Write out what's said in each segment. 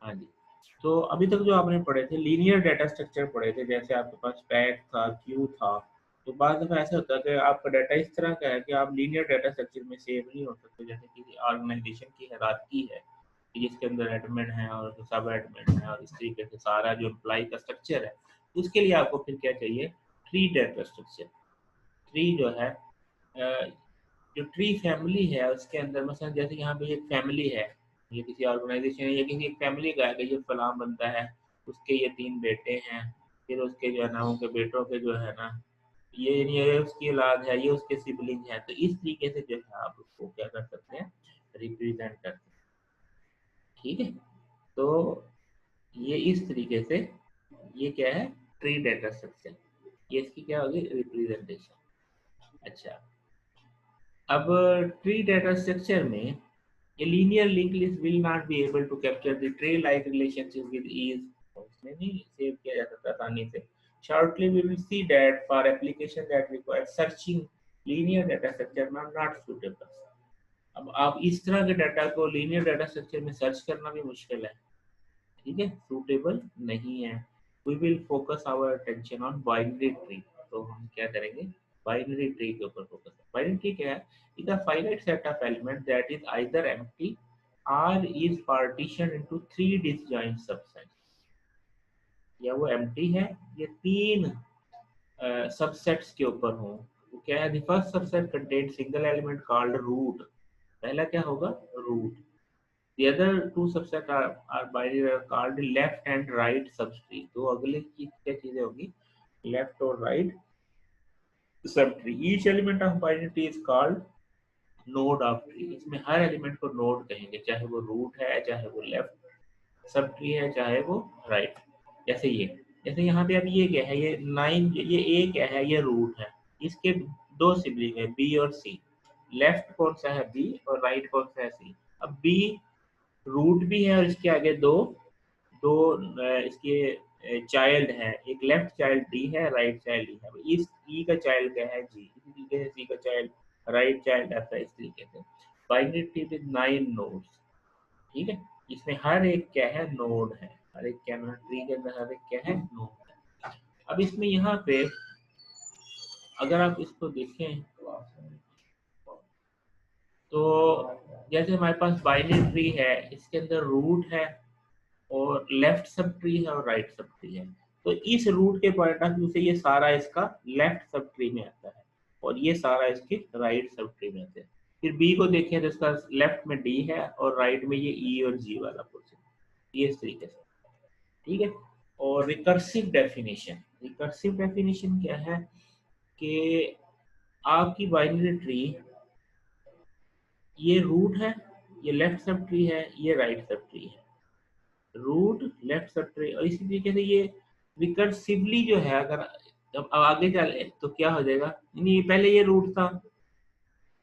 हाँ जी। तो अभी तक जो आपने पढ़े थे लीनियर डाटा स्ट्रक्चर पढ़े थे, जैसे आपके पास पैक था, क्यू था। तो बाद दफ़ा ऐसा होता है कि आपका डाटा इस तरह का है कि आप लीनियर डाटा स्ट्रक्चर में सेव नहीं हो सकते। जैसे किसी ऑर्गेनाइजेशन की हायरार्की है कि जिसके अंदर एडमिन है और सब एडमिन है और इस तरीके से सारा जो एम्प्लॉय का स्ट्रक्चर है, उसके लिए आपको फिर क्या चाहिए, ट्री डाटा स्ट्रक्चर। ट्री जो है जो ट्री फैमिली है उसके अंदर मसलन जैसे यहाँ पे एक फैमिली है, ये किसी ऑर्गेनाइजेशन है, ये किसी एक फैमिली का है कि ये फलां बनता है, उसके ये 3 बेटे हैं, फिर उसके जो है ना उनके बेटों के जो है ना ये उसकी औलाद है, ये उसके सिबलिंग है। तो इस तरीके से जो है आप उसको क्या कर सकते हैं, रिप्रेजेंट कर सकते हैं। ठीक है, तो ये इस तरीके से ये क्या है, ट्री डाटा स्ट्रक्चर, ये इसकी क्या होगी, रिप्रेजेंटेशन। अच्छा, अब ट्री डाटा स्ट्रक्चर में a linear linked list will not be able to capture the tree-like relationship with ease. उसमें नहीं सेव किया जा सकता आसानी से। Shortly we will see that for application that require searching linear data structure are not suitable. अब आप इस तरह के डाटा को लीनियर डाटा स्ट्रक्चर में सर्च करना भी मुश्किल है, ठीक है, सूटेबल नहीं है। We will focus our attention on binary tree. तो हम क्या करेंगे, बाइनरी ट्री के ऊपर फोकस। बाइनरी ट्री क्या है, is a finite set of element that is either empty और is partition into 3 disjoint subset. या वो एम्प्टी है, ये 3 सबसेट्स के ऊपर हो। वो क्या है, the first subset contain single element called root. पहला क्या होगा, root. The other two subset are binary are called left and right subtree. तो अगले की क्या चीजें होगी, लेफ्ट और right subtree. Each element of binary tree is called node of tree. इसमें हर एलिमेंट को नोड कहेंगे, चाहे वो रूट है, चाहे वो लेफ्ट सब ट्री है, चाहे वो राइट। जैसे ये, जैसे यहाँ पे अब ये क्या है, ये 9, ये ए क्या है, ये रूट है। इसके 2 सिबलिंग है, बी और सी। लेफ्ट कौन सा है, बी, और राइट कौन सा है, सी। अब बी रूट भी है और इसके आगे दो दो इसके चाइल्ड है, एक लेफ्ट चाइल्ड डी है, राइट चाइल्ड डी है। इस ई का चाइल्ड क्या है, जी। इसी तरीके से सी का चाइल्ड राइट चाइल्ड आता है, इस तरीके से। बाइनरी ट्री विद 9 नोड्स, ठीक है। इसमें हर एक क्या है, नोड है। हर एक क्या, ट्री के अंदर हर एक क्या है, नोड है। अब इसमें यहाँ पे अगर आप इसको देखें तो जैसे हमारे पास बाइनरी ट्री है, इसके अंदर रूट है और लेफ्ट सब ट्री है और राइट सब ट्री है। तो इस रूट के पॉइंट ऑफ व्यू से ये सारा इसका लेफ्ट सब ट्री में आता है और ये सारा इसके राइट सब ट्री में आता है। फिर बी को देखें तो इसका लेफ्ट में डी है और राइट में ये ई और जी वाला पोर्शन, ये इस तरीके से, ठीक है। और रिकर्सिव डेफिनेशन, रिकर्सिव डेफिनेशन क्या है कि आपकी बाइनरी ट्री, ये रूट है, ये लेफ्ट सब ट्री है, ये राइट सब ट्री है। रूट लेफ्ट सब ट्री, और इसी तरीके से ये रिकर्सिवली जो है, अगर अब आगे चले तो क्या हो जाएगा, नहीं पहले ये रूट था,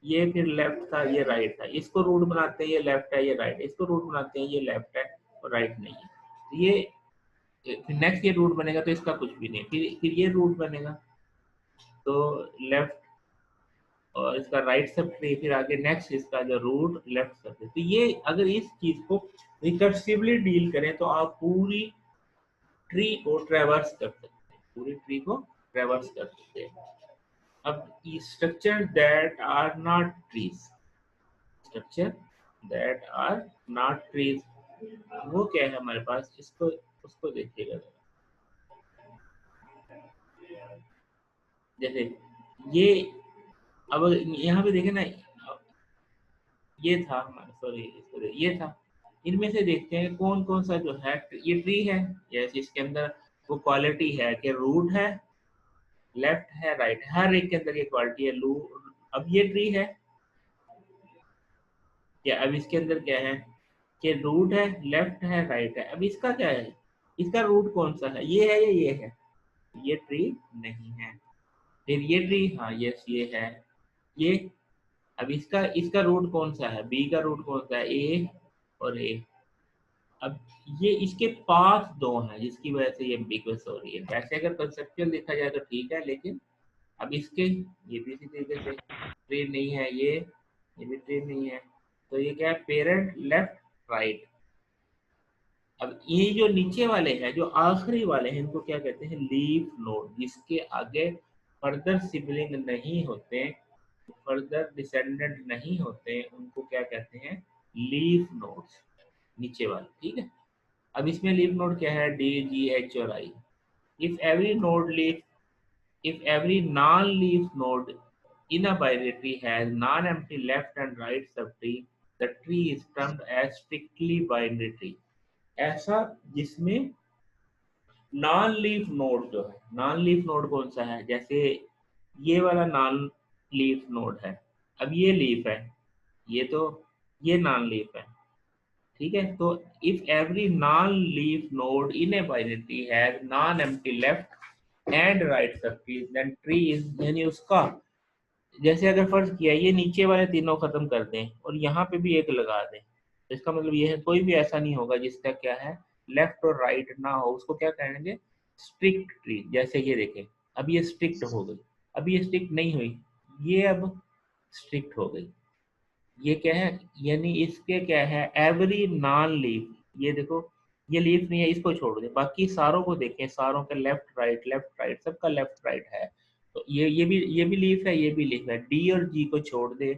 ये फिर लेफ्ट था, ये राइट था। इसको रूट बनाते हैं, ये लेफ्ट है, ये राइट है। इसको रूट बनाते हैं, ये लेफ्ट है और राइट नहीं है। तो ये फिर नेक्स्ट ये रूट बनेगा तो इसका कुछ भी नहीं, फिर ये रूट बनेगा तो लेफ्ट और इसका राइट सब ट्री, फिर आगे नेक्स्ट इसका जो रूट लेफ्ट सब ट्री। तो ये अगर इस चीज को रिकर्सिवली डील करें तो आप पूरी ट्री को ट्रेवर्स कर सकते हैं, पूरी ट्री को ट्रेवर्स कर सकते हैं। अब structure that are not trees, structure that are not trees, वो क्या है हमारे पास, इसको उसको देखिएगा जरा। जैसे ये, अब यहाँ पे देखे ना, ये था हमारा, सॉरी ये था। इनमें से देखते हैं कौन कौन सा जो है, ये ट्री है, यस, इसके अंदर वो क्वालिटी है कि रूट है, लेफ्ट है, राइट है, हर एक के अंदर ये क्वालिटी है। लू, अब ये ट्री है क्या, अब इसके अंदर क्या है कि रूट है, लेफ्ट है, राइट है। अब इसका क्या है, इसका रूट कौन सा है, ये है या ये है, ये ट्री नहीं है। फिर ये ट्री, हाँ यस ये है, ये। अब इसका इसका रूट कौन सा है, बी का रूट कौन सा है, ए और ए। अब ये इसके पास दो हैं जिसकी वजह से ये एम्बिगुअस हो रही है। वैसे अगर कंसेप्चुअल देखा जाए तो ठीक है, लेकिन अब इसके ये भी इसी तरीके से ट्री नहीं है, ये भी ट्री नहीं है। तो ये क्या है, पेरेंट लेफ्ट राइट। अब ये जो नीचे वाले हैं, जो आखिरी वाले हैं, इनको क्या कहते हैं? Leaf node. जिसके आगे फर्दर सिबलिंग नहीं होते, फर्दर डिसेंडेंट नहीं होते, उनको क्या कहते हैं? लीफ नोड्स, नीचे वाले। ठीक है। अब इसमें लीफ नोड क्या है? डी, जी, एच और I. If every node leaf if every non-leaf node in a binary tree has non-empty left and right subtree, the tree is termed as strictly binary tree। ऐसा जिसमें non leaf node जो है, non leaf node कौन सा है? जैसे ये वाला नॉन लीफ नोड है। अब ये लीफ है, ये तो ये नॉन लीफ है। ठीक है। तो if every non leaf node in a binary tree has non empty left and right सब ट्रीज, देन ट्री इज, यानी उसका, जैसे अगर फर्ज किया ये नीचे वाले तीनों खत्म कर दें और यहाँ पे भी एक लगा दें, तो इसका मतलब ये है कोई भी ऐसा नहीं होगा जिसका क्या है? लेफ्ट और राइट ना हो, उसको क्या कहेंगे? Strict tree. जैसे ये देखें, अब ये स्ट्रिक्ट हो गई, अब ये स्ट्रिक्ट नहीं हुई, ये अब स्ट्रिक्ट हो गई। ये क्या है? यानी इसके क्या है? एवरी नॉन लीफ, ये देखो ये लीफ नहीं है, इसको छोड़ दे, बाकी सारों को देखें, सारों का लेफ्ट राइट सबका लेफ्ट राइट है। तो ये भी लीफ है, ये भी लीफ है। डी और जी को छोड़ दे,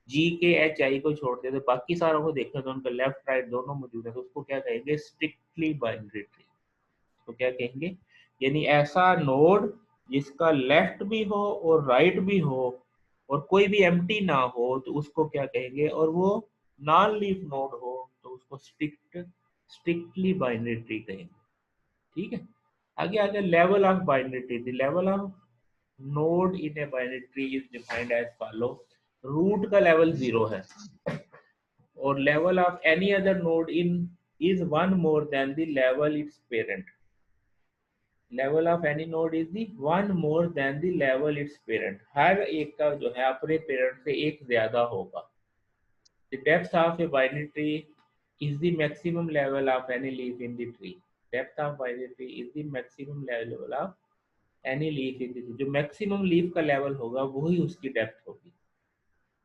जी के एच आई को छोड़ दे, तो बाकी सारों को देखें तो उनका लेफ्ट राइट दोनों मौजूद है, तो उसको क्या कहेंगे? Strictly binary tree. तो क्या कहेंगे? यानी ऐसा नोड जिसका लेफ्ट भी हो और राइट भी हो और कोई भी एम्प्टी ना हो, तो उसको क्या कहेंगे? और वो नॉन लीफ नोड हो तो उसको स्ट्रिक्टली बाइनरी ट्री कहेंगे। ठीक है। आगे आगे level of binary tree. The level of node in a binary tree is defined as follow. Root का लेवल 0 है और level of any other node in is one more than the level its parent. Level of any node is the one more than the level its parent. हर एक का जो है अपने parent से एक ज्यादा होगा। The depth of A binary tree is the maximum level of any leaf in the tree. Depth of binary tree is the maximum level of any leaf in the tree. जो maximum leaf का level होगा वही उसकी depth होगी।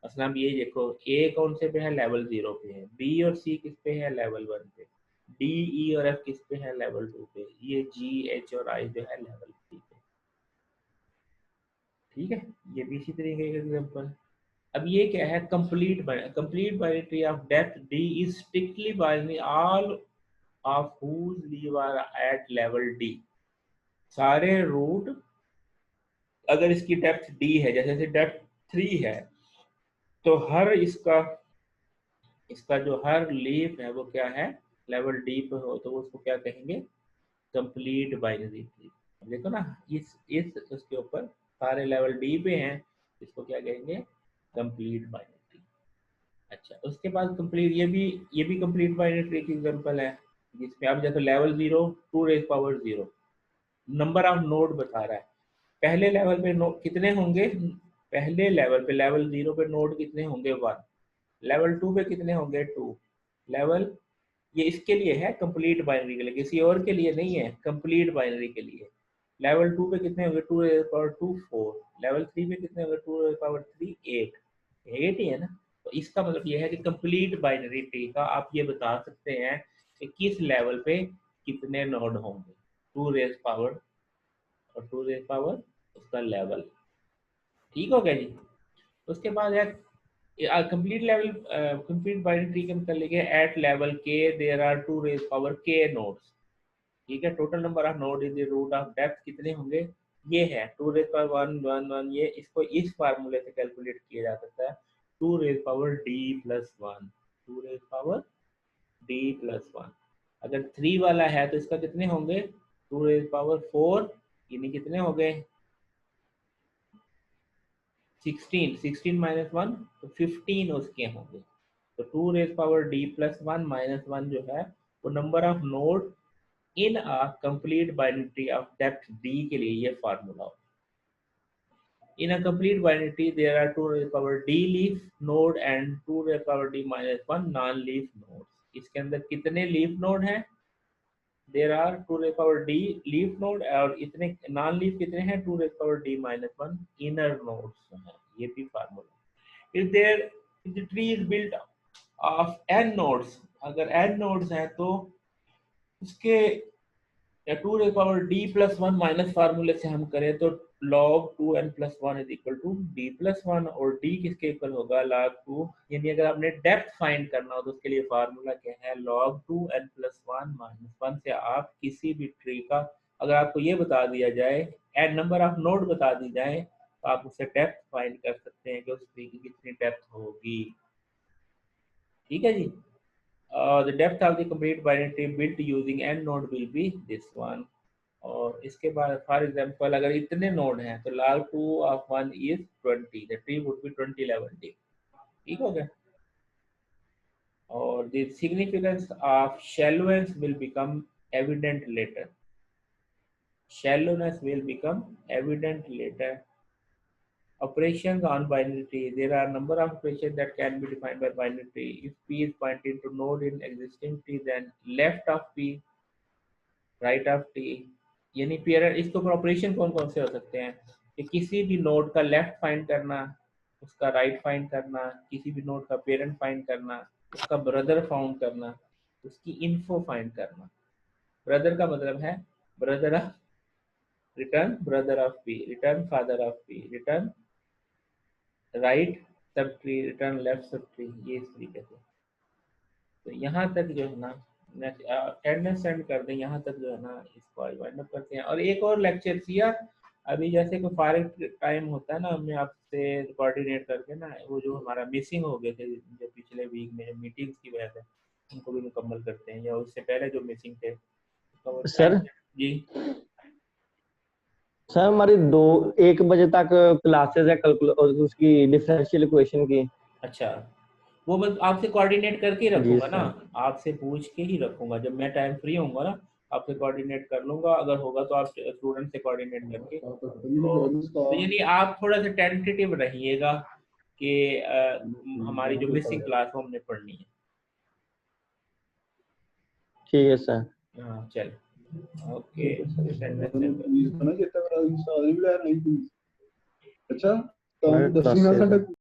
मसलन अब ये देखो, ए कौन से पे है? लेवल 0 पे है। बी और सी किस पे है? लेवल 1 पे। डी, ई और एफ किस पे है? लेवल 2 पे। ये जी, एच और आई जो है लेवल 3 पे। ठीक है। ये भी इसी तरीके का एग्जाम्पल। अब ये क्या है? Complete binary tree of depth D is strictly binary all of whose leave are at level D. सारे रूट अगर इसकी डेप्थ डी है, जैसे डेप्थ 3 है, तो हर इसका इसका जो हर लीफ है वो क्या है? लेवल डी पे हो, तो उसको क्या कहेंगे? Complete binary tree. देखो ना, इस उसके ऊपर सारे लेवल डी पे हैं, इसको क्या कहेंगे? Complete binary tree. अच्छा, उसके बाद कंप्लीट, ये भी कंप्लीट बाइनरी ट्री की एग्जांपल है, जिसमें अब जैसे level 0 2 raise power 0 number of node बता रहा है। पहले लेवल पे नोड कितने होंगे? पहले लेवल पे, लेवल 0 पे नोड कितने होंगे? 1। लेवल 2 पे कितने होंगे? 2। लेवल, ये इसके लिए है कंप्लीट बाइनरी के लिए, किसी और के लिए नहीं है, कंप्लीट बाइनरी के लिए। लेवल 2 पे कितने होंगे? 2 पावर 2 4। लेवल 3 पे कितने होंगे? 2 पावर 3 8। 8 ही है ना। तो इसका मतलब ये है कि कंप्लीट बाइनरी ट्री का आप ये बता सकते हैं कि किस लेवल पे कितने नोड होंगे। 2 रेज पावर और 2 रेज पावर उसका लेवल। ठीक हो गया जी। उसके बाद है complete level, complete binary tree का मतलब लिखे at level K there are 2 raise power K nodes. ठीक है। Total number of node in the root of depth कितने होंगे? ये है 2 रेज पावर 1 1 1। ये इसको इस फार्मूले से कैलकुलेट किया जा सकता है। 2 raise power D plus 1, 2 raise power D plus 1। अगर 3 वाला है तो इसका कितने होंगे? 2 रेज पावर 4, यानी कितने हो गए? 16। 16 माइनस 1 तो 15 उसके होंगे। तो 2 raise power D plus 1 minus 1 जो है वो number of node in a complete binary tree of depth D के लिए ये फार्मूला हो। In a complete binary tree there are 2 raise power D leaf node and 2 raise power D minus 1 non leaf node. इसके अंदर कितने leaf node हैं? There are 2 raise power D leaf node, और इतने नॉन लीफ कितने हैं? 2 raise power D minus 1 inner nodes हैं। ये भी formula. If there if the tree is built of n nodes, अगर n नोड्स हैं तो उसके या 2d+1 माइनस फार्मूले से हम करें तो log 2n+1 is equal to d+1 और d किसके इक्वल होगा log 2, यानी अगर आपने डेप्थ फाइंड करना हो तो उसके लिए फार्मूला क्या है log 2n+1 माइनस 1 से आप किसी भी ट्री का अगर आपको ये बता दिया जाए एन नंबर ऑफ नोड बता दी जाए तो आप उससे डेप्थ फाइंड कर सकते हैं कि उस ट्री की कितनी डेप्थ होगी। ठीक है जी। The depth of the complete binary tree built using n node will be this one। और इसके बाद फॉर एग्जांपल अगर इतने नोड हैं तो log 2 of 1 is 20, the tree would be 20 level deep। ठीक हो गया। और the significance of shallowness will become evident later। shallowness will become evident later। Operations on binary tree, there are a number of operations that can be defined by binary tree। If p is pointing to node in existing tree, then left of p right of T, यानी parent इसके ऊपर operation कौन कौन से हो सकते हैं कि किसी भी नोड का लेफ्ट फाइंड करना, उसका राइट फाइंड करना, किसी भी नोड का पेरेंट फाइंड करना, उसका ब्रदर फाउंड करना, उसकी इन्फो फाइंड करना। ब्रदर का मतलब है brother of return brother of P, return father of P, return right sub tree, return left sub tree, ये इस तरीके से। तो यहाँ तक जो है ना अटेंडेंस सेंड कर दें, यहाँ तक जो है ना इसको वाइंड अप करते हैं। और एक और लेक्चर किया अभी जैसे कोई फारिग टाइम होता है ना, मैं आपसे कोऑर्डिनेट करके ना वो जो हमारा मिसिंग हो गए थे जो पिछले वीक में मीटिंग्स की वजह से उनको भी मुकम्मल करते हैं, या उससे पहले जो मिसिंग थे तो सर जी सर हमारी 1 बजे तक क्लासेस है कैलकुलेट उसकी डिफरेंशियल इक्वेशन की। अच्छा, वो मैं आपसे कोऑर्डिनेट करके ही जी रखूंगा ना, सर। आपसे पूछ के ही रखूंगा, जब मैं टाइम फ्री होऊंगा ना आपसे कोऑर्डिनेट कर लूंगा, अगर होगा तो आप स्टूडेंट से कोऑर्डिनेट करके तो यानी आप थोड़ा सा टेंटेटिव रहिएगा कि हमारी जो मिसिंग क्लास वो हमने पढ़नी है। ठीक है सर। हाँ चल ओके। अच्छा तो 10 मिनट